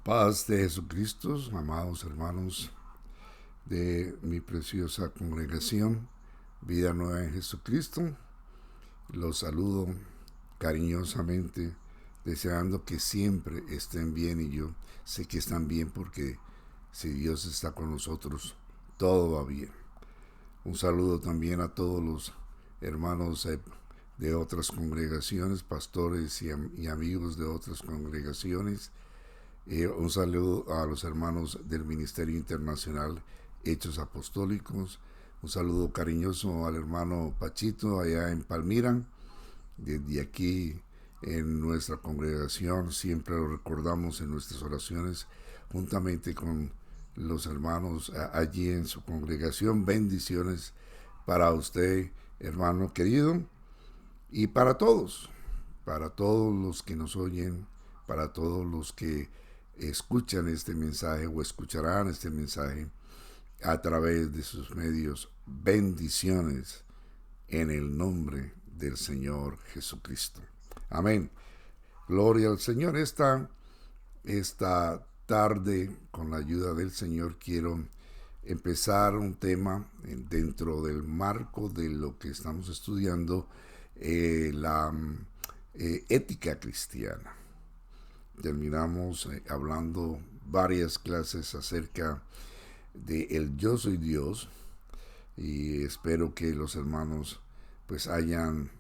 Paz de Jesucristo, amados hermanos de mi preciosa congregación, Vida Nueva en Jesucristo. Los saludo cariñosamente, deseando que siempre estén bien, y yo sé que están bien porque si Dios está con nosotros, todo va bien. Un saludo también a todos los hermanos de otras congregaciones, pastores y amigos de otras congregaciones. Un saludo a los hermanos del Ministerio Internacional Hechos Apostólicos. Un saludo cariñoso al hermano Pachito allá en Palmira. Desde aquí en nuestra congregación siempre lo recordamos en nuestras oraciones juntamente con los hermanos allí en su congregación. Bendiciones para usted, hermano querido, y para todos los que nos oyen, para todos los que escuchan este mensaje o escucharán este mensaje a través de sus medios. Bendiciones en el nombre del Señor Jesucristo. Amén. Gloria al Señor. Esta tarde, con la ayuda del Señor, quiero empezar un tema dentro del marco de lo que estamos estudiando, la ética cristiana. Terminamos hablando varias clases acerca de el yo soy Dios, y espero que los hermanos pues hayan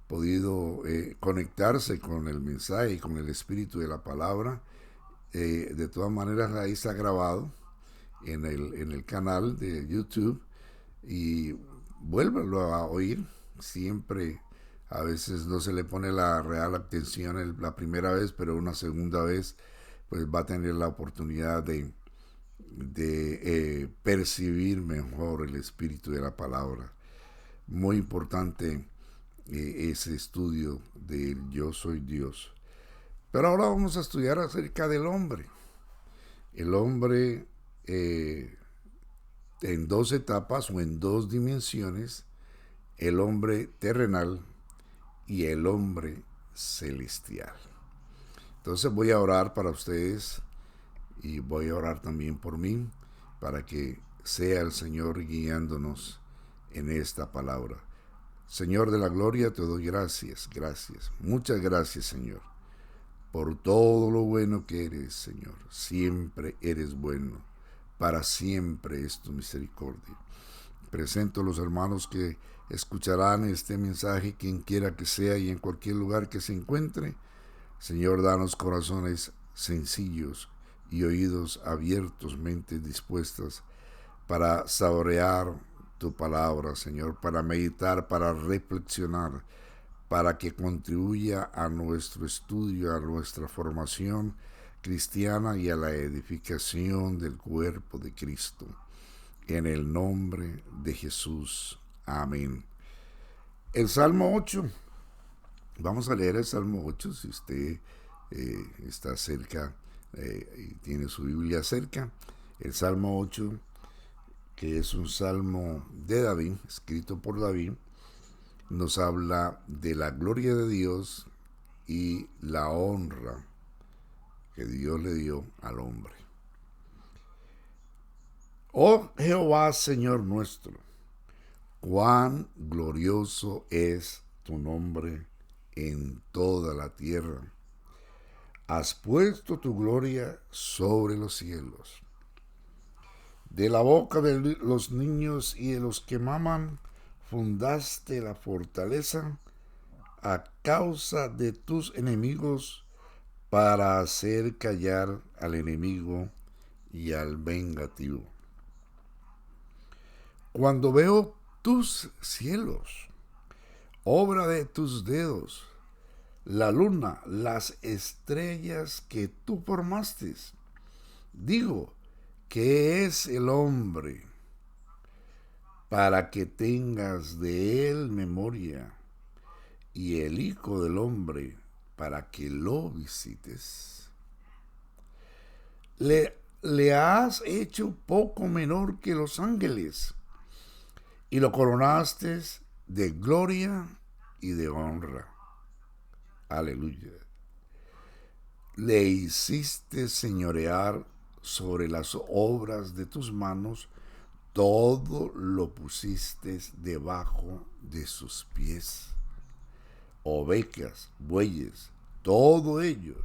podido conectarse con el mensaje y con el espíritu de la palabra. De todas maneras, ahí está grabado en el canal de YouTube, y vuélvelo a oír siempre. A veces no se le pone la real atención la primera vez, pero una segunda vez pues va a tener la oportunidad de percibir mejor el espíritu de la palabra. Muy importante ese estudio del yo soy Dios. Pero ahora vamos a estudiar acerca del hombre. El hombre en dos etapas o en dos dimensiones: el hombre terrenal y el hombre celestial. Entonces voy a orar para ustedes y voy a orar también por mí, para que sea el Señor guiándonos en esta palabra. Señor de la gloria, te doy gracias, muchas gracias, Señor, por todo lo bueno que eres, Señor. Siempre eres bueno, para siempre es tu misericordia. Presento a los hermanos que escucharán este mensaje, quien quiera que sea y en cualquier lugar que se encuentre. Señor, danos corazones sencillos y oídos abiertos, mentes dispuestas para saborear tu palabra, Señor, para meditar, para reflexionar, para que contribuya a nuestro estudio, a nuestra formación cristiana y a la edificación del cuerpo de Cristo. En el nombre de Jesús. Amén. El Salmo 8. Vamos a leer el Salmo 8, si usted está cerca y tiene su Biblia cerca. El Salmo 8, que es un salmo de David, escrito por David, nos habla de la gloria de Dios y la honra que Dios le dio al hombre. Oh Jehová, Señor nuestro, cuán glorioso es tu nombre en toda la tierra. Has puesto tu gloria sobre los cielos. De la boca de los niños y de los que maman, fundaste la fortaleza a causa de tus enemigos, para hacer callar al enemigo y al vengativo. Cuando veo tus cielos, obra de tus dedos, la luna, las estrellas que tú formaste, digo, ¿qué es el hombre para que tengas de él memoria, y el hijo del hombre para que lo visites? Le has hecho poco menor que los ángeles, y lo coronaste de gloria y de honra. Aleluya. le hiciste señorear sobre las obras de tus manos, todo lo pusiste debajo de sus pies. Ovejas, bueyes, todo ello,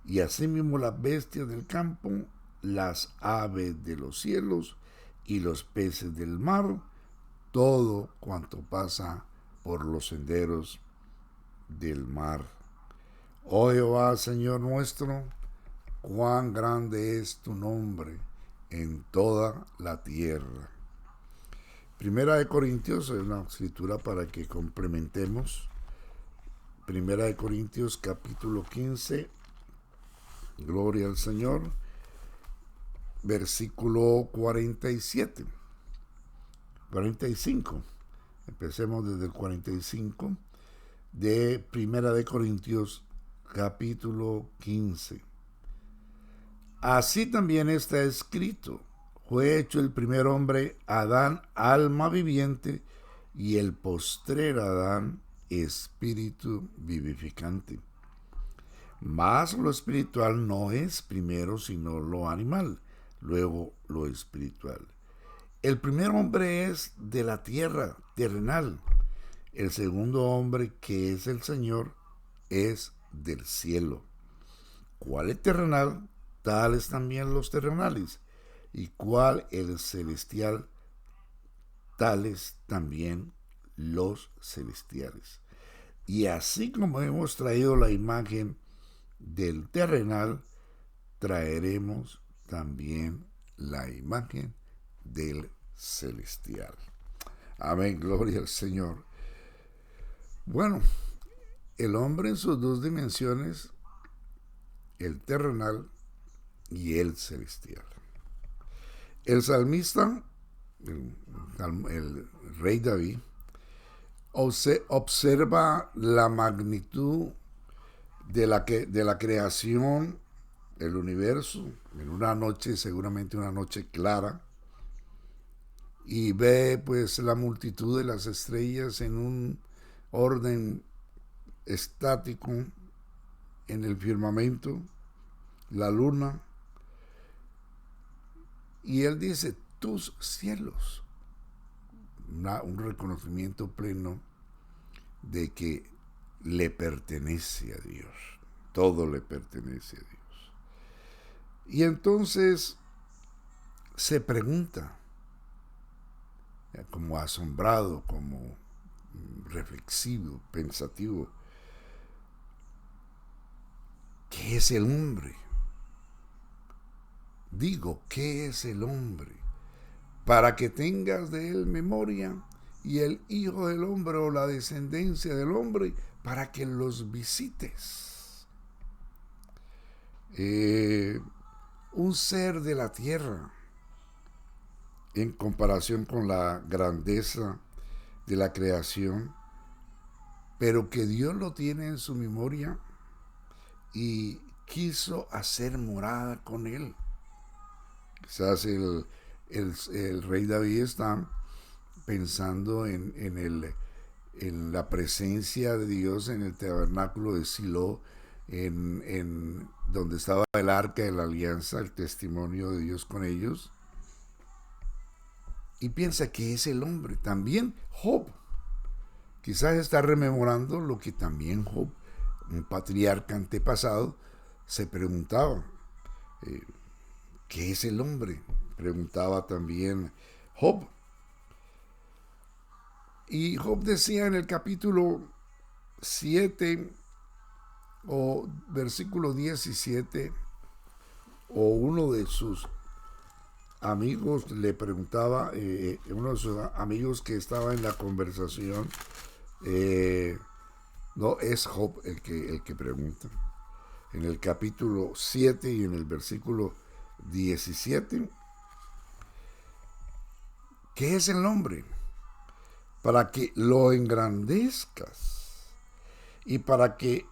y asimismo las bestias del campo, las aves de los cielos y los peces del mar, todo cuanto pasa por los senderos del mar. Oh Jehová, Señor nuestro, cuán grande es tu nombre en toda la tierra. Primera de Corintios es una escritura para que complementemos. Primera de Corintios capítulo 15, gloria al Señor, versículo 47, 45. Empecemos desde el 45 de Primera de Corintios capítulo 15. Así también está escrito: fue hecho el primer hombre, Adán, alma viviente, y el postrer Adán, espíritu vivificante. Mas lo espiritual no es primero sino lo animal, luego lo espiritual. El primer hombre es de la tierra, terrenal. El segundo hombre, que es el Señor, es del cielo. ¿Cuál es terrenal? Tales también los terrenales. ¿Y cuál el celestial? Tales también los celestiales. Y así como hemos traído la imagen del terrenal, traeremos también la imagen del celestial. Amén, gloria al Señor. Bueno, el hombre en sus dos dimensiones, el terrenal y el celestial. El salmista, el rey David, observa la magnitud de la creación, el universo, en una noche, seguramente una noche clara, y ve pues la multitud de las estrellas en un orden estático en el firmamento, la luna, y él dice: tus cielos. Un reconocimiento pleno de que le pertenece a Dios, todo le pertenece a Dios. Y entonces se pregunta, como asombrado, como reflexivo, pensativo: ¿qué es el hombre? Digo, ¿qué es el hombre? Para que tengas de él memoria, y el Hijo del Hombre, o la descendencia del hombre, para que los visites. Un ser de la tierra, en comparación con la grandeza de la creación, pero que Dios lo tiene en su memoria y quiso hacer morada con él. Quizás el rey David está pensando en la presencia de Dios en el tabernáculo de Silo, en donde estaba el arca de la alianza, el testimonio de Dios con ellos, y piensa que es el hombre. También Job quizás está rememorando lo que también Job, un patriarca antepasado, se preguntaba: ¿qué es el hombre? Preguntaba también Job. Y Job decía en el capítulo 7 o versículo 17, o uno de sus amigos le preguntaba, uno de sus amigos que estaba en la conversación, no es Job el que pregunta. En el capítulo 7 y en el versículo 17, ¿qué es el hombre? Para que lo engrandezcas y para que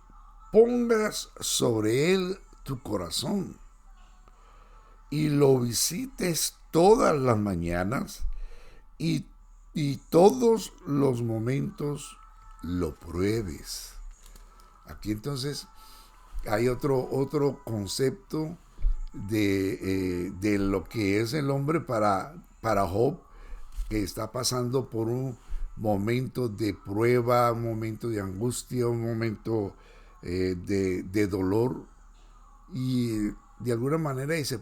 pongas sobre él tu corazón y lo visites todas las mañanas y todos los momentos lo pruebes. Aquí entonces hay otro concepto de lo que es el hombre para Job, que está pasando por un momento de prueba, un momento de angustia, un momento de dolor. Y de alguna manera dice,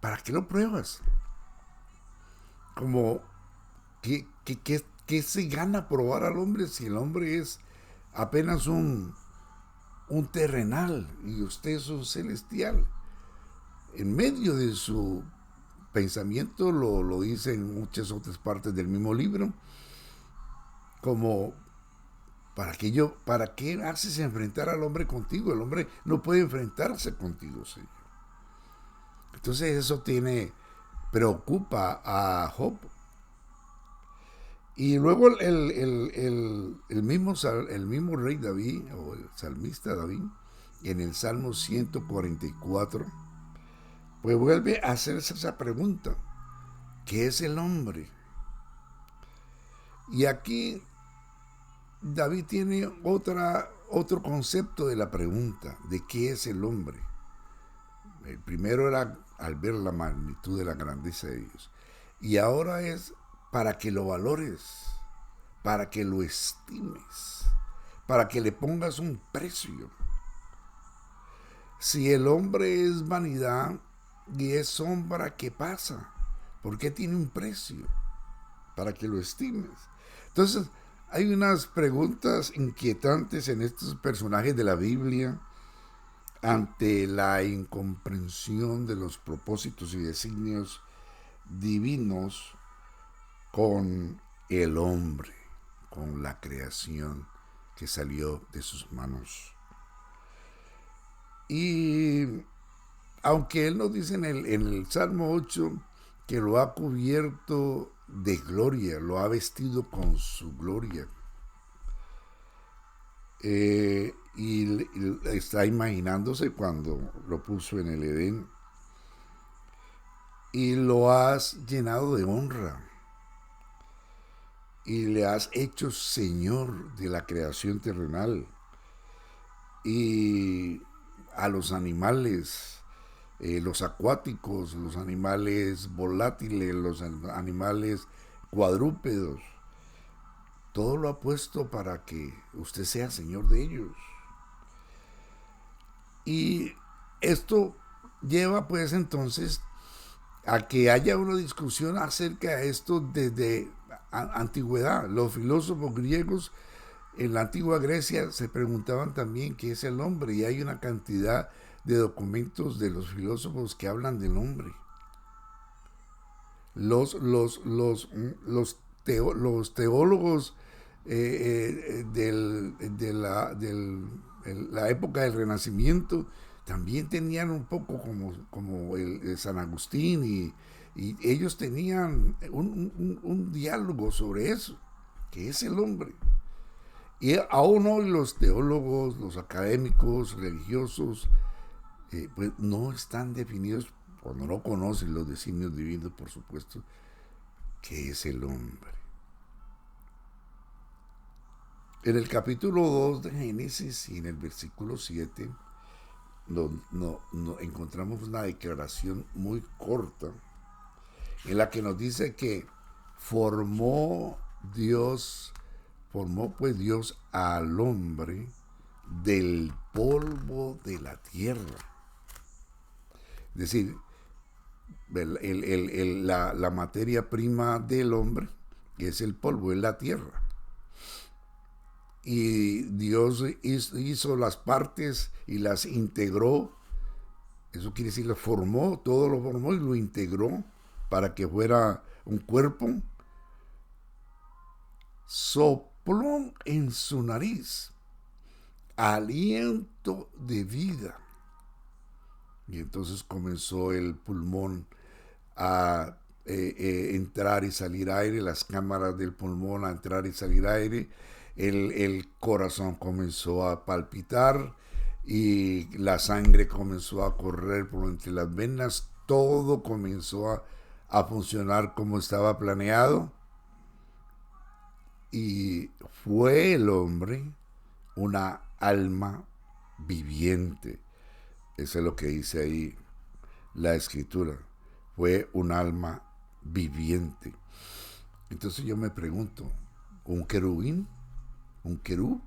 ¿para qué lo pruebas? Como, ¿qué se gana probar al hombre si el hombre es apenas un terrenal y usted es un celestial? En medio de su pensamiento, lo dice en muchas otras partes del mismo libro, como, ¿para qué haces enfrentar al hombre contigo? El hombre no puede enfrentarse contigo, Señor. Entonces eso preocupa a Job. Y luego el mismo rey David, o el salmista David, en el Salmo 144, pues vuelve a hacerse esa pregunta: ¿qué es el hombre? Y aquí David tiene otro concepto de la pregunta, de qué es el hombre. El primero era al ver la magnitud de la grandeza de Dios. Y ahora es para que lo valores, para que lo estimes, para que le pongas un precio. Si el hombre es vanidad y es sombra, ¿qué pasa? ¿Por qué tiene un precio? Para que lo estimes. Entonces, hay unas preguntas inquietantes en estos personajes de la Biblia ante la incomprensión de los propósitos y designios divinos con el hombre, con la creación que salió de sus manos. Y aunque él nos dice en el Salmo 8 que lo ha cubierto de gloria, lo ha vestido con su gloria, y está imaginándose cuando lo puso en el Edén, y lo has llenado de honra, y le has hecho Señor de la creación terrenal, y a los animales, los acuáticos, los animales volátiles, los animales cuadrúpedos, todo lo ha puesto para que usted sea Señor de ellos. Y esto lleva pues entonces a que haya una discusión acerca de esto desde antigüedad. Los filósofos griegos en la antigua Grecia se preguntaban también qué es el hombre, y hay una cantidad de documentos de los filósofos que hablan del hombre. Los teólogos la época del Renacimiento también tenían un poco como el San Agustín, y ellos tenían un diálogo sobre eso, que es el hombre. Y aún hoy los teólogos, los académicos, religiosos, pues no están definidos, cuando no conocen los designios divinos, por supuesto, qué es el hombre. En el capítulo 2 de Génesis y en el versículo 7 encontramos una declaración muy corta en la que nos dice que formó pues Dios al hombre del polvo de la tierra. Es decir, la materia prima del hombre es el polvo, es la tierra. Y Dios hizo las partes y las integró. Eso quiere decir, todo lo formó y lo integró para que fuera un cuerpo. Sopló en su nariz aliento de vida. Y entonces comenzó el pulmón a entrar y salir aire, las cámaras del pulmón a entrar y salir aire, el corazón comenzó a palpitar y la sangre comenzó a correr por entre las venas, todo comenzó a funcionar como estaba planeado, y fue el hombre una alma viviente. Eso es lo que dice ahí la escritura. Fue un alma viviente. Entonces yo me pregunto, ¿un querubín? ¿Un querub?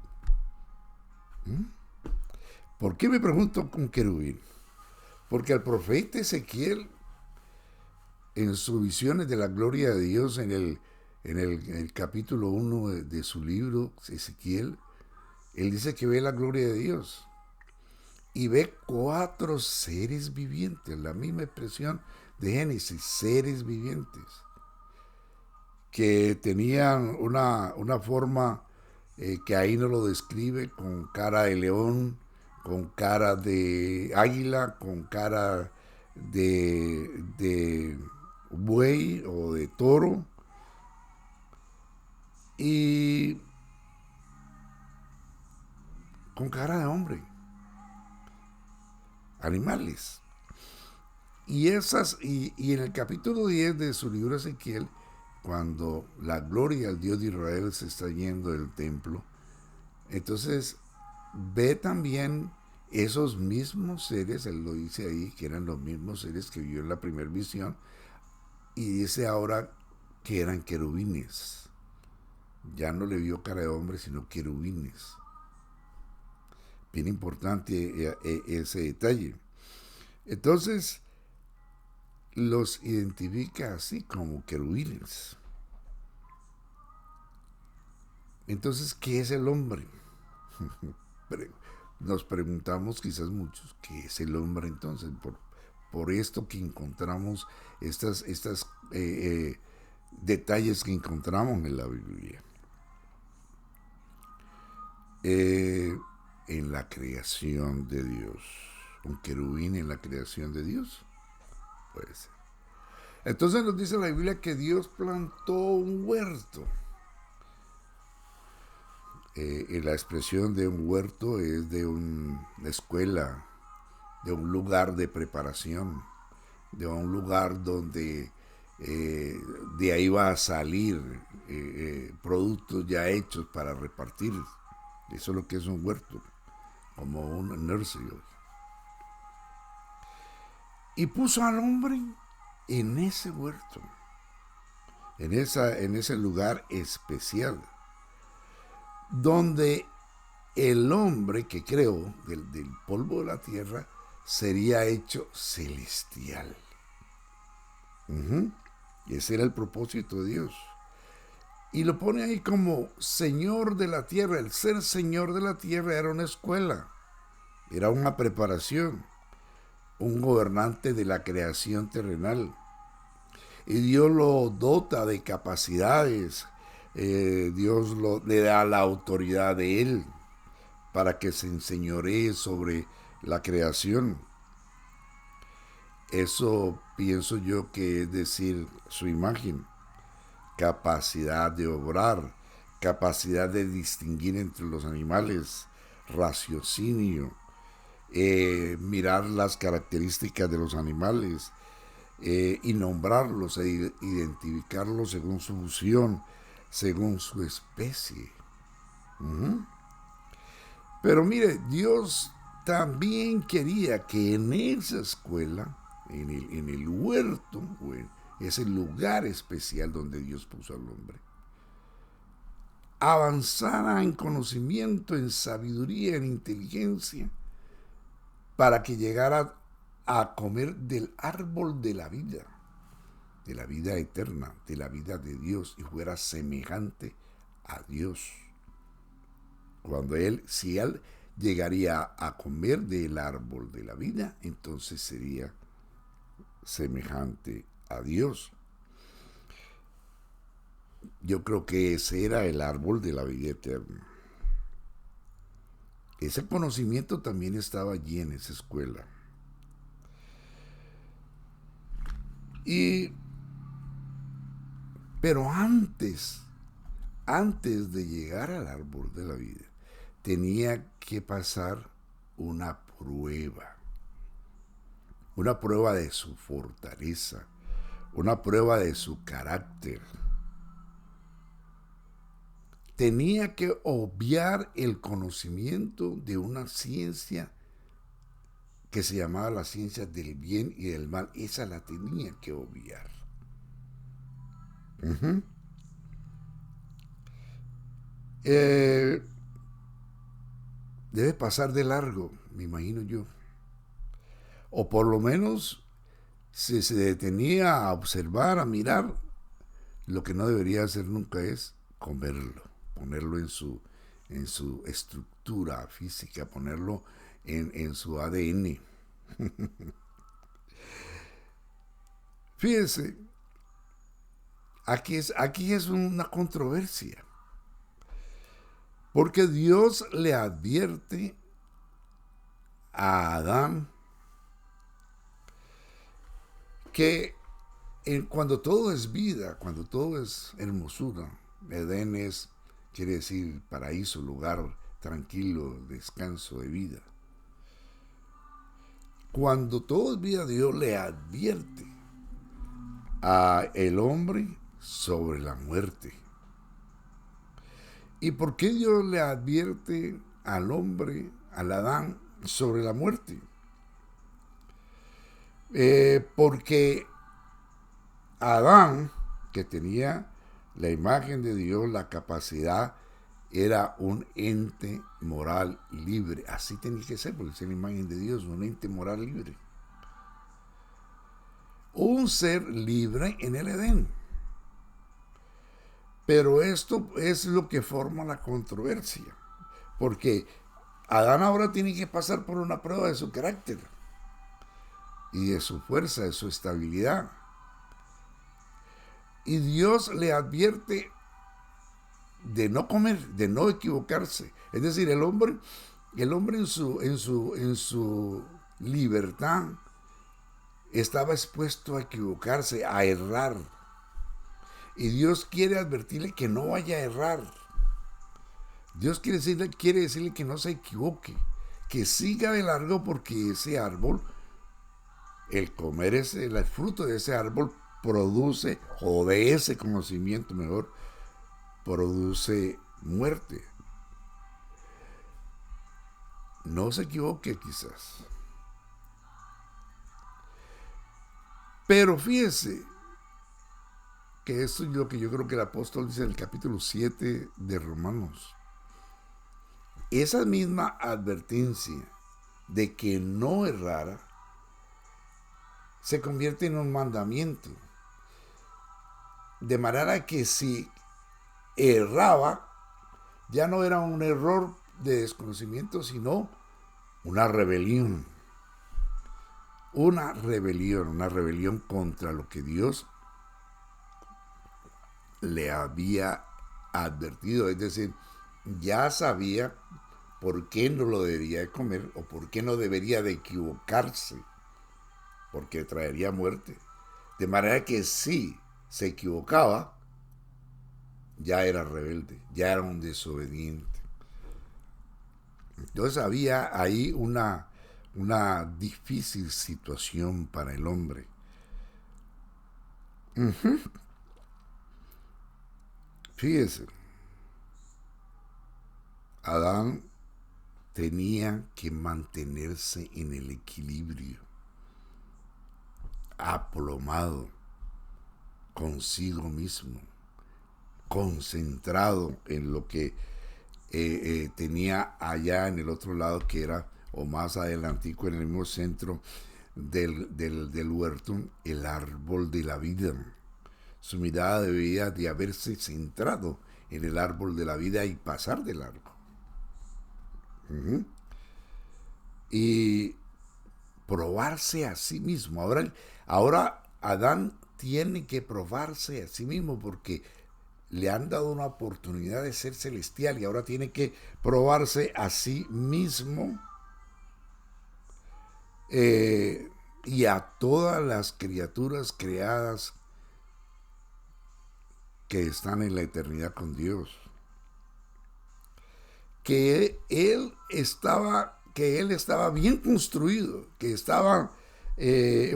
¿Por qué me pregunto un querubín? Porque al profeta Ezequiel, en sus visiones de la gloria de Dios, en el capítulo 1 de su libro, Ezequiel, él dice que ve la gloria de Dios y ve 4 seres vivientes, la misma expresión de Génesis, seres vivientes, que tenían una forma que ahí no lo describe, con cara de león, con cara de águila, con cara de buey o de toro, y con cara de hombre, animales. Y en el capítulo 10 de su libro Ezequiel, cuando la gloria al Dios de Israel se está yendo del templo, entonces ve también esos mismos seres, él lo dice ahí, que eran los mismos seres que vio en la primera visión, y dice ahora que eran querubines. Ya no le vio cara de hombre, sino querubines. Bien importante ese detalle. Entonces, los identifica así como querubines. Entonces, ¿qué es el hombre? Nos preguntamos quizás muchos, ¿qué es el hombre entonces? Por esto que encontramos, estas detalles que encontramos en la Biblia. En la creación de Dios. Un querubín en la creación de Dios. Puede ser. Entonces nos dice la Biblia que Dios plantó un huerto. La expresión de un huerto es de una escuela, de un lugar de preparación, de un lugar donde de ahí va a salir productos ya hechos para repartir. Eso es lo que es un huerto, como un nursery. Y puso al hombre en ese huerto, en ese lugar especial, donde el hombre que creó del polvo de la tierra sería hecho celestial. Y ese era el propósito de Dios. Y lo pone ahí como Señor de la tierra. El ser Señor de la tierra era una escuela, era una preparación, un gobernante de la creación terrenal. Y Dios lo dota de capacidades, Dios le da la autoridad de Él para que se enseñoree sobre la creación. Eso pienso yo que es decir su imagen, capacidad de obrar, capacidad de distinguir entre los animales, raciocinio, mirar las características de los animales y nombrarlos e identificarlos según su función, según su especie. Pero mire, Dios también quería que en esa escuela, en el huerto, o en ese lugar especial donde Dios puso al hombre, avanzara en conocimiento, en sabiduría, en inteligencia, para que llegara a comer del árbol de la vida eterna, de la vida de Dios, y fuera semejante a Dios. Si él llegaría a comer del árbol de la vida, entonces sería semejante a Dios. Yo creo que ese era el árbol de la vida eterna. Ese conocimiento también estaba allí en esa escuela. Pero antes de llegar al árbol de la vida, tenía que pasar una prueba de su fortaleza, una prueba de su carácter. tenía que obviar el conocimiento de una ciencia que se llamaba la ciencia del bien y del mal. Esa la tenía que obviar. Uh-huh. Debe pasar de largo, me imagino yo. O por lo menos si se detenía a observar, a mirar, lo que no debería hacer nunca es comerlo, ponerlo en su estructura física, ponerlo en su ADN. Fíjense, aquí es una controversia, porque Dios le advierte a Adán que cuando todo es vida, cuando todo es hermosura, Edén quiere decir paraíso, lugar tranquilo, descanso de vida. Cuando todo es vida, Dios le advierte a el hombre sobre la muerte. ¿Y por qué Dios le advierte al hombre, al Adán, sobre la muerte? Porque Adán, que tenía la imagen de Dios, la capacidad, era un ente moral libre. Así tenía que ser, porque es la imagen de Dios, un ente moral libre. Un ser libre en el Edén. Pero esto es lo que forma la controversia, porque Adán ahora tiene que pasar por una prueba de su carácter y de su fuerza, de su estabilidad. Y Dios le advierte de no comer, de no equivocarse. Es decir, el hombre en su libertad estaba expuesto a equivocarse, a errar. Y Dios quiere advertirle que no vaya a errar. Dios quiere decirle que no se equivoque, que siga de largo, porque ese árbol, el comer el fruto de ese árbol produce, o de ese conocimiento mejor, produce muerte. No se equivoque quizás. Pero fíjese que esto es lo que yo creo que el apóstol dice en el capítulo 7 de Romanos. Esa misma advertencia de que no errara se convierte en un mandamiento. De manera que si erraba, ya no era un error de desconocimiento, sino una rebelión. Una rebelión contra lo que Dios le había advertido. Es decir, ya sabía por qué no lo debía de comer, o por qué no debería de equivocarse, porque traería muerte. De manera que si se equivocaba, ya era rebelde, ya era un desobediente. Entonces había ahí una difícil situación para el hombre. Uh-huh. Fíjese, Adán tenía que mantenerse en el equilibrio, aplomado consigo mismo, concentrado en lo que tenía allá en el otro lado, que era, o más adelantico, en el mismo centro del huerto, el árbol de la vida. Su mirada debía de haberse centrado en el árbol de la vida y pasar de largo. Uh-huh. Y probarse a sí mismo. Ahora Adán tiene que probarse a sí mismo, porque le han dado una oportunidad de ser celestial y ahora tiene que probarse a sí mismo y a todas las criaturas creadas que están en la eternidad con Dios. Que él estaba bien construido, que estaba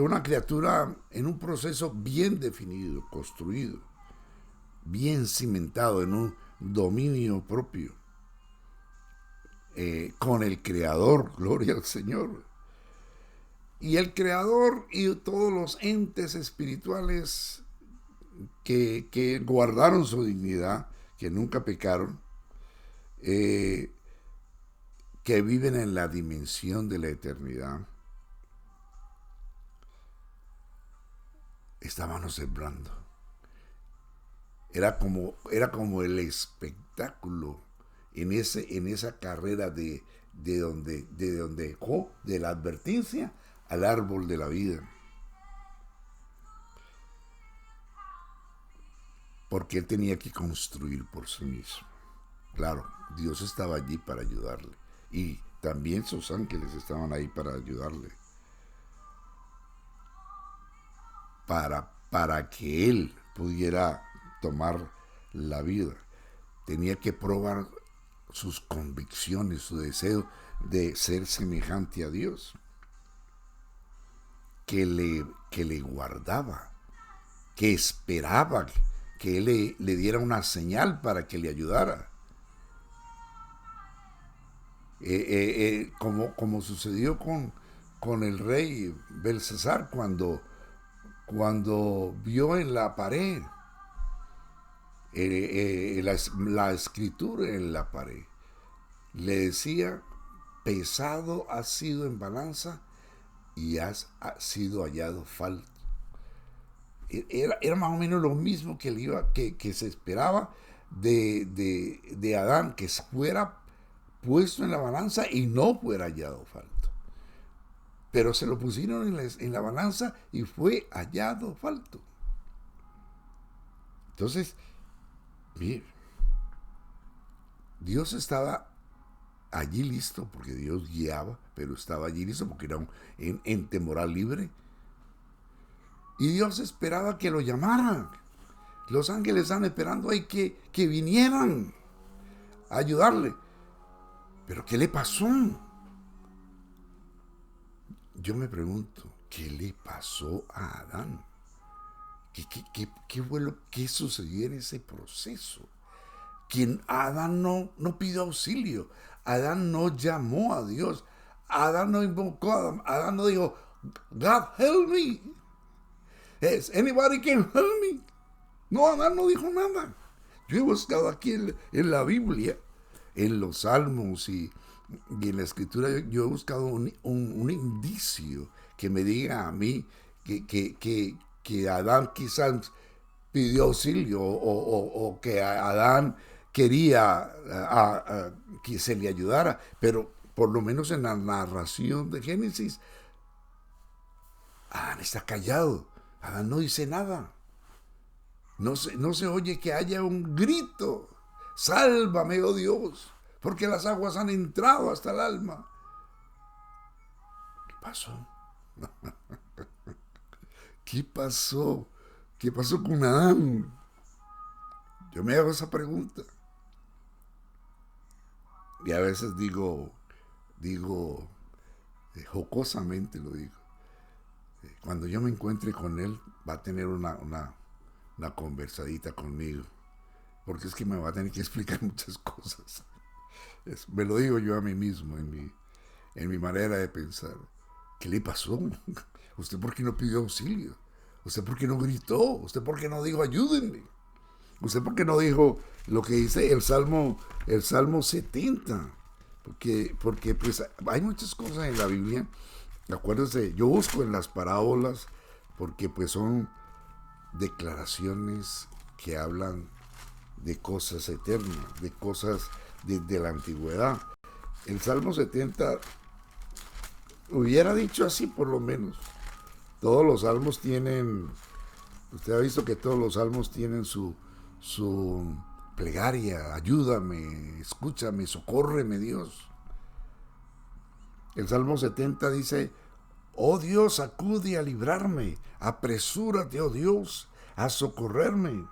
una criatura en un proceso bien definido, construido, bien cimentado, dominio propio con el Creador, gloria al Señor. Y el Creador y todos los entes espirituales que guardaron su dignidad, que nunca pecaron, que viven en la dimensión de la eternidad, estaban observando. Era como el espectáculo en esa carrera de donde dejó de la advertencia al árbol de la vida. Porque él tenía que construir por sí mismo. Claro, Dios estaba allí para ayudarle. Y también sus ángeles estaban ahí para ayudarle. Para que él pudiera tomar la vida. Tenía que probar sus convicciones, su deseo de ser semejante a Dios. Que le guardaba, que esperaba que él le diera una señal para que le ayudara. Como sucedió con el rey Belsasar cuando vio en la pared la escritura en la pared. Le decía, pesado has sido en balanza y has sido hallado falto. Era más o menos lo mismo que se esperaba de Adán, que fuera puesto en la balanza y no fuera hallado falto. Pero se lo pusieron en la balanza y fue hallado falto. Entonces, mire, Dios estaba allí listo, porque Dios guiaba, pero estaba allí listo porque era un ente moral libre. Y Dios esperaba que lo llamaran. Los ángeles están esperando ahí que vinieran a ayudarle. ¿Pero qué le pasó? Yo me pregunto, ¿qué le pasó a Adán? ¿Qué sucedió en ese proceso? Adán no pidió auxilio. Adán no llamó a Dios. Adán no invocó a Adán. Adán no dijo, God help me. Yes, anybody can help me. No, Adán no dijo nada. Yo he buscado aquí en la Biblia, en los Salmos y en la Escritura, yo he buscado un indicio que me diga a mí que Adán quizás pidió auxilio o que Adán quería que se le ayudara, pero por lo menos en la narración de Génesis, Adán está callado. Adán no dice nada. No se oye que haya un grito. Sálvame, oh Dios, porque las aguas han entrado hasta el alma. ¿Qué pasó? ¿Qué pasó? ¿Qué pasó con Adán? Yo me hago esa pregunta. Y a veces digo, jocosamente lo digo. Cuando yo me encuentre con él, va a tener una conversadita conmigo. Porque es que me va a tener que explicar muchas cosas. Me lo digo yo a mí mismo, en mi manera de pensar. ¿Qué le pasó? ¿Usted por qué no pidió auxilio? ¿Usted por qué no gritó? ¿Usted por qué no dijo ayúdenme? ¿Usted por qué no dijo lo que dice el Salmo 70? Porque pues hay muchas cosas en la Biblia. Acuérdense, yo busco en las parábolas porque pues son declaraciones que hablan de cosas eternas, de cosas de la antigüedad. El Salmo 70 hubiera dicho así por lo menos. Todos los salmos tienen, usted ha visto que todos los salmos tienen su plegaria, ayúdame, escúchame, socórreme Dios. El Salmo 70 dice, oh Dios, acude a librarme, apresúrate, oh Dios, a socorrerme.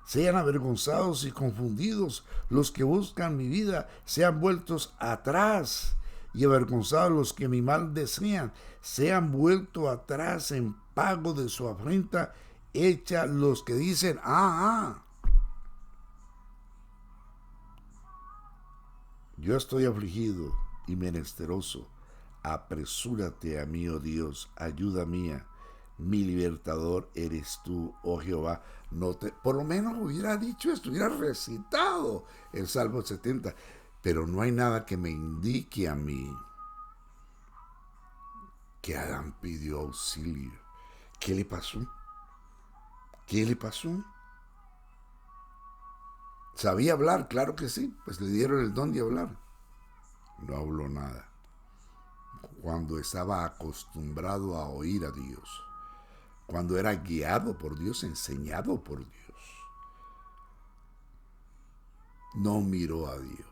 Sean avergonzados y confundidos los que buscan mi vida, sean vueltos atrás y avergonzados los que mi mal desean, sean vueltos atrás en pago de su afrenta hecha los que dicen, Yo estoy afligido y menesteroso. Apresúrate a mí, oh Dios, ayuda mía. Mi libertador eres tú, oh Jehová. No te, por lo menos hubiera dicho esto, hubiera recitado el Salmo 70. Pero no hay nada que me indique a mí que Adán pidió auxilio. ¿Qué le pasó? ¿Qué le pasó? ¿Sabía hablar? Claro que sí, pues le dieron el don de hablar. No habló nada. Cuando estaba acostumbrado a oír a Dios, cuando era guiado por Dios, enseñado por Dios, no miró a Dios.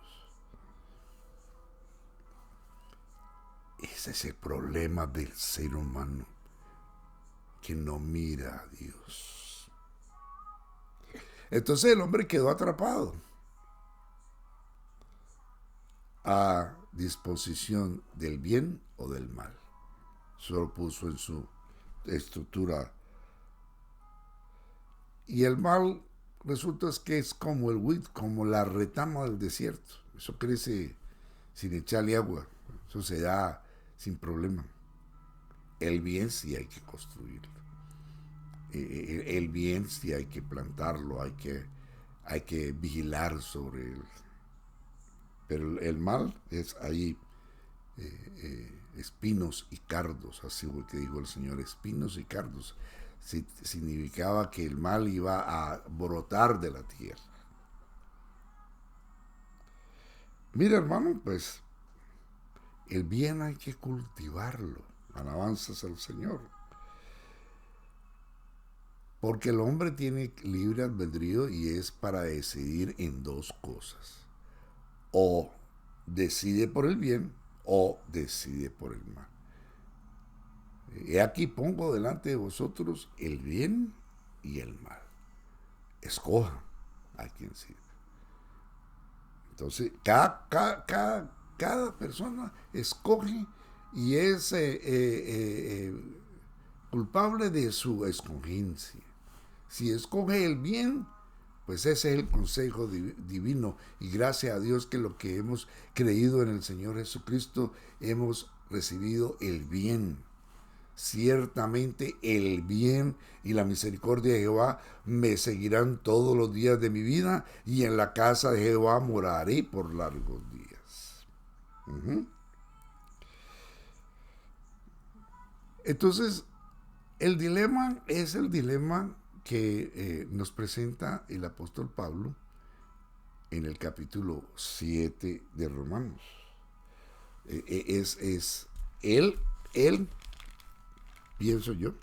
Ese es el problema del ser humano, que no mira a Dios. Entonces el hombre quedó atrapado a disposición del bien o del mal. Solo puso en su estructura. Y el mal resulta que es como el wheat, como la retama del desierto. Eso crece sin echarle agua. Eso se da sin problema. El bien sí hay que construirlo. El bien sí hay que plantarlo, hay que vigilar sobre él. Pero el mal es ahí espinos y cardos, así fue que dijo el Señor, espinos y cardos. Significaba que el mal iba a brotar de la tierra. Mira, hermano, pues el bien hay que cultivarlo. Alabanzas al Señor. Porque el hombre tiene libre albedrío y es para decidir en dos cosas. O decide por el bien o decide por el mal. He aquí pongo delante de vosotros el bien y el mal. Escoja a quien sirve. Entonces, cada persona escoge y es culpable de su escogencia. Si escoge el bien, pues ese es el consejo divino. Y gracias a Dios que lo que hemos creído en el Señor Jesucristo, hemos recibido el bien. Ciertamente el bien y la misericordia de Jehová me seguirán todos los días de mi vida, y en la casa de Jehová moraré por largos días. Entonces, el dilema es el dilema que nos presenta el apóstol Pablo en el capítulo 7 de Romanos. Es él, pienso yo,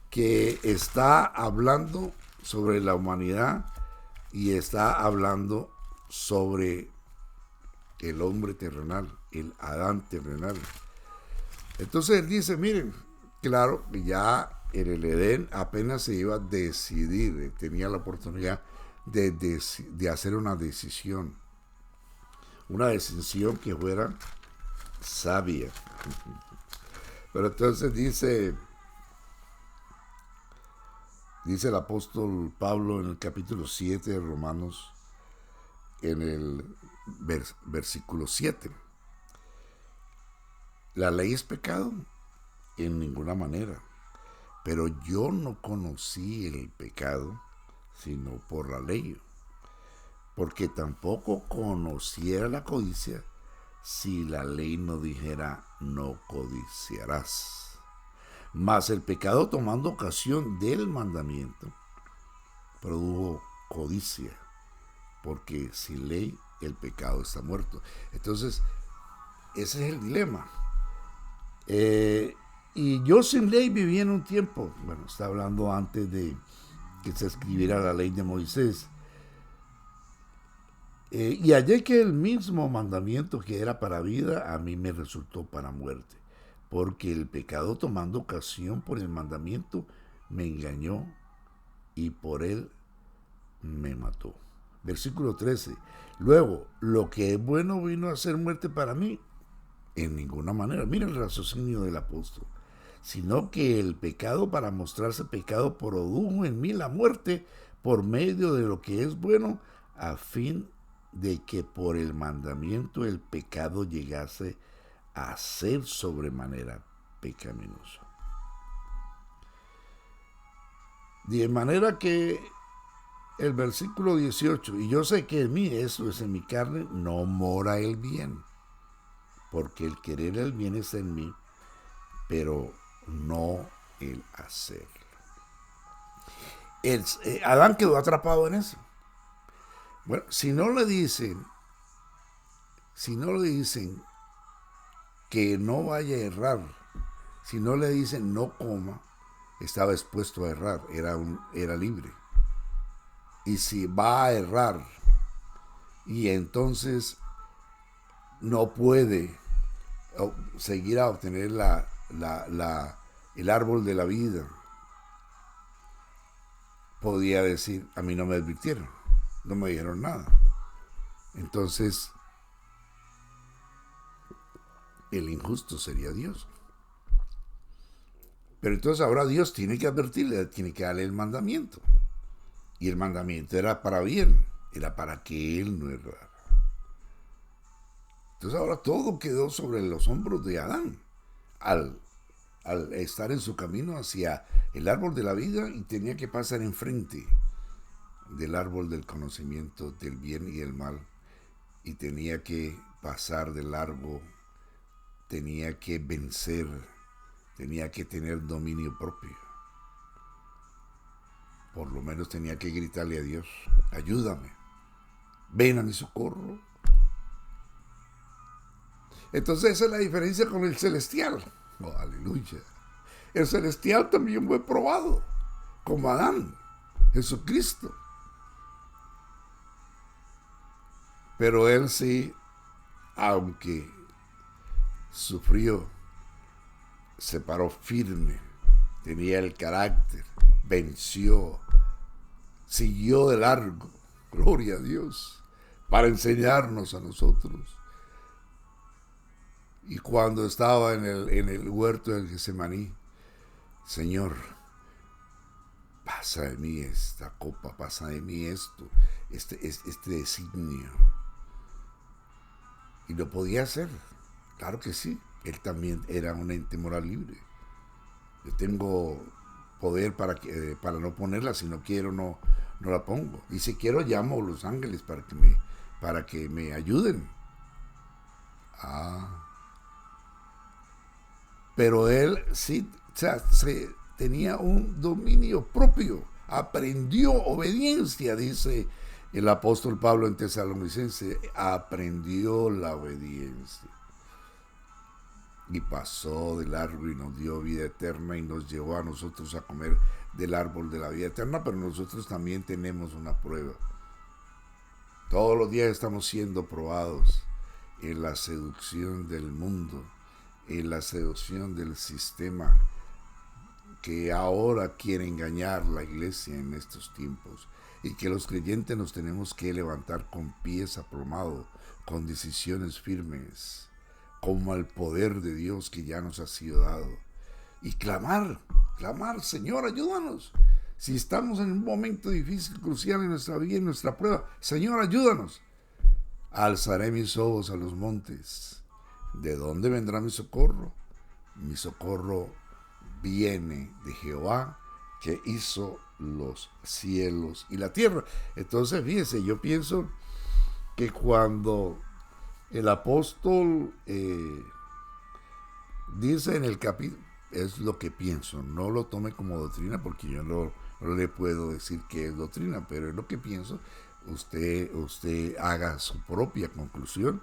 que está hablando sobre la humanidad y está hablando sobre el hombre terrenal, el Adán terrenal. Entonces él dice, miren, claro, ya en el Edén apenas se iba a decidir, tenía la oportunidad de hacer una decisión que fuera sabia. Pero entonces dice el apóstol Pablo en el capítulo 7 de Romanos, en el versículo 7. La ley es pecado en ninguna manera, pero yo no conocí el pecado sino por la ley, porque tampoco conociera la codicia si la ley no dijera no codiciarás. Mas el pecado, tomando ocasión del mandamiento, produjo codicia, porque sin ley el pecado está muerto. Entonces, ese es el dilema. Y yo sin ley viví en un tiempo, bueno, está hablando antes de que se escribiera la ley de Moisés, y hallé que el mismo mandamiento que era para vida, a mí me resultó para muerte, porque el pecado, tomando ocasión por el mandamiento, me engañó y por él me mató. Versículo 13. Luego, lo que es bueno vino a ser muerte para mí, en ninguna manera. Mira el raciocinio del apóstol. Sino que el pecado, para mostrarse pecado, produjo en mí la muerte por medio de lo que es bueno, a fin de que por el mandamiento el pecado llegase a ser sobremanera pecaminoso. De manera que el versículo 18, y yo sé que en mí, eso es en mi carne, no mora el bien, porque el querer el bien es en mí, pero no el hacer. Adán quedó atrapado en eso. Bueno, si no le dicen que no vaya a errar, si no le dicen no coma, estaba expuesto a errar, era libre. Y si va a errar y entonces no puede seguir a obtener el árbol de la vida, podía decir, a mí no me advirtieron, no me dijeron nada. Entonces, el injusto sería Dios. Pero entonces ahora Dios tiene que advertirle, tiene que darle el mandamiento. Y el mandamiento era para bien, era para que él no errara. Entonces ahora todo quedó sobre los hombros de Adán al estar en su camino hacia el árbol de la vida, y tenía que pasar enfrente del árbol del conocimiento del bien y el mal, y tenía que pasar de largo, tenía que vencer, tenía que tener dominio propio. Por lo menos tenía que gritarle a Dios, ayúdame, ven a mi socorro. Entonces esa es la diferencia con el celestial. Oh, aleluya. El celestial también fue probado, como Adán, Jesucristo. Pero él sí, aunque sufrió, se paró firme, tenía el carácter, venció, siguió de largo, gloria a Dios, para enseñarnos a nosotros. Y cuando estaba en el huerto del Getsemaní, Señor, pasa de mí esta copa, pasa de mí esto, este designio. Y lo podía hacer, claro que sí. Él también era un ente moral libre. Yo tengo poder para no ponerla, si no quiero no la pongo. Y si quiero llamo a los ángeles para que me ayuden. Pero él sí, o sea, tenía un dominio propio, aprendió obediencia, dice el apóstol Pablo en Tesalonicenses, aprendió la obediencia. Y pasó de largo y nos dio vida eterna y nos llevó a nosotros a comer del árbol de la vida eterna, pero nosotros también tenemos una prueba. Todos los días estamos siendo probados en la seducción del mundo, en la seducción del sistema que ahora quiere engañar la iglesia en estos tiempos, y que los creyentes nos tenemos que levantar con pies aplomados, con decisiones firmes, como al poder de Dios que ya nos ha sido dado, y clamar, Señor, ayúdanos. Si estamos en un momento difícil, crucial en nuestra vida, en nuestra prueba, Señor, ayúdanos. Alzaré mis ojos a los montes. ¿De dónde vendrá mi socorro? Mi socorro viene de Jehová, que hizo los cielos y la tierra. Entonces, fíjese, yo pienso que cuando el apóstol dice en el capítulo, es lo que pienso, no lo tome como doctrina, porque yo no le puedo decir que es doctrina, pero es lo que pienso. Usted haga su propia conclusión.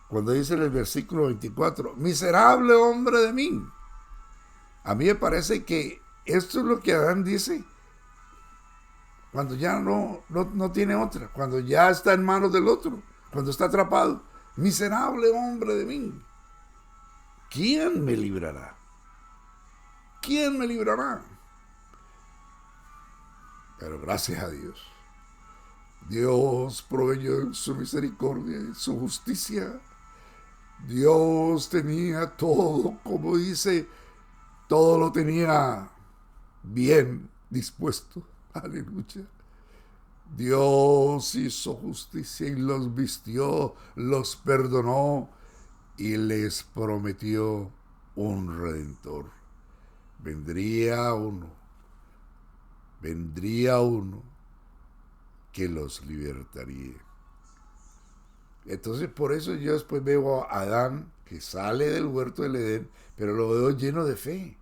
Cuando dice en el versículo 24, miserable hombre de mí, a mí me parece que esto es lo que Adán dice cuando ya no tiene otra, cuando ya está en manos del otro, cuando está atrapado. Miserable hombre de mí, ¿quién me librará? ¿Quién me librará? Pero gracias a Dios, Dios proveyó en su misericordia y su justicia. Dios tenía todo, como dice, todo lo tenía bien dispuesto. Aleluya. Dios hizo justicia y los vistió, los perdonó y les prometió un redentor. Vendría uno, vendría uno que los libertaría. Entonces por eso yo después veo a Adán que sale del huerto del Edén, pero lo veo lleno de fe.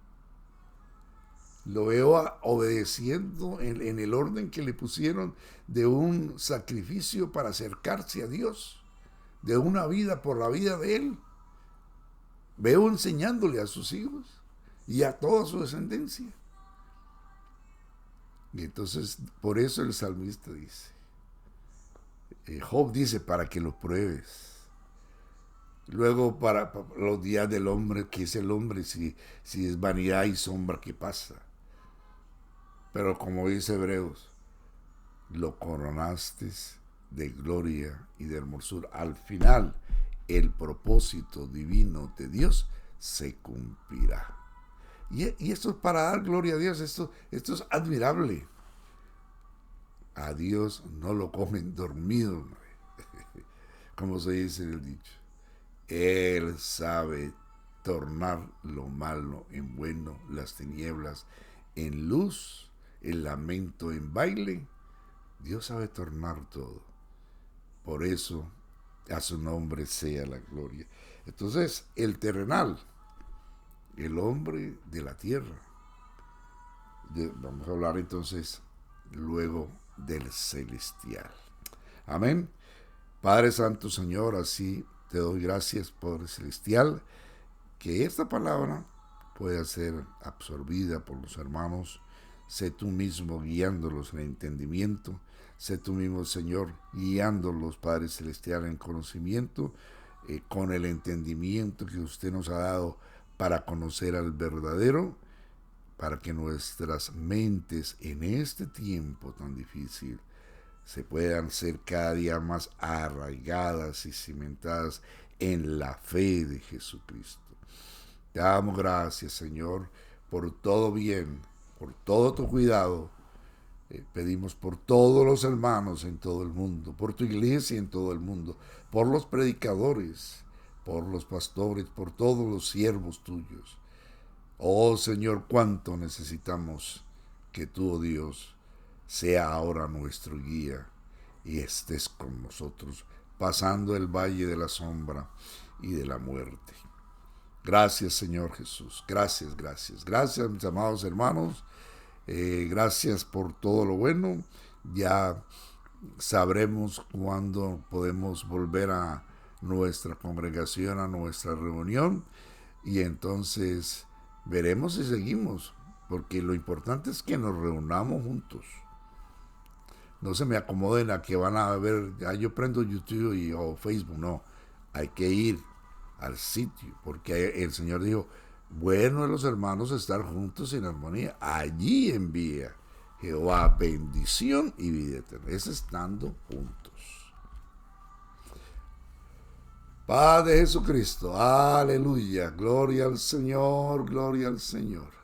Lo veo obedeciendo en el orden que le pusieron de un sacrificio para acercarse a Dios, de una vida por la vida de él. Veo enseñándole a sus hijos y a toda su descendencia. Y entonces, por eso el salmista dice, Job dice, para que lo pruebes. Luego, para los días del hombre, ¿qué es el hombre? Si es vanidad y sombra que pasa. Pero como dice Hebreos, lo coronaste de gloria y de hermosura. Al final, el propósito divino de Dios se cumplirá. Y esto es para dar gloria a Dios, esto es admirable. A Dios no lo comen dormido, como se dice en el dicho. Él sabe tornar lo malo en bueno, las tinieblas en luz, el lamento en baile. Dios sabe tornar todo. Por eso a su nombre sea la gloria. Entonces, el terrenal, el hombre de la tierra. Vamos a hablar entonces luego del celestial. Amén. Padre Santo, Señor, así te doy gracias, Padre Celestial, que esta palabra pueda ser absorbida por los hermanos. Sé tú mismo guiándolos en entendimiento. Sé tú mismo, Señor, guiándolos, Padre Celestial, en conocimiento, con el entendimiento que usted nos ha dado para conocer al verdadero, para que nuestras mentes en este tiempo tan difícil se puedan ser cada día más arraigadas y cimentadas en la fe de Jesucristo. Te damos gracias, Señor, por todo bien, por todo tu cuidado. Pedimos por todos los hermanos en todo el mundo, por tu iglesia en todo el mundo, por los predicadores, por los pastores, por todos los siervos tuyos. Oh Señor, cuánto necesitamos que tú, oh Dios, sea ahora nuestro guía y estés con nosotros, pasando el valle de la sombra y de la muerte. Gracias, Señor Jesús. Gracias, gracias. Gracias, mis amados hermanos. Gracias por todo lo bueno. Ya sabremos cuándo podemos volver a nuestra congregación, a nuestra reunión. Y entonces veremos si seguimos. Porque lo importante es que nos reunamos juntos. No se me acomoden a que van a ver, ya yo prendo YouTube o Facebook. No, hay que ir al sitio. Porque el Señor dijo, bueno es los hermanos estar juntos en armonía. Allí envía Jehová bendición y vida eterna. Es estando juntos. Padre Jesucristo, aleluya, gloria al Señor, gloria al Señor.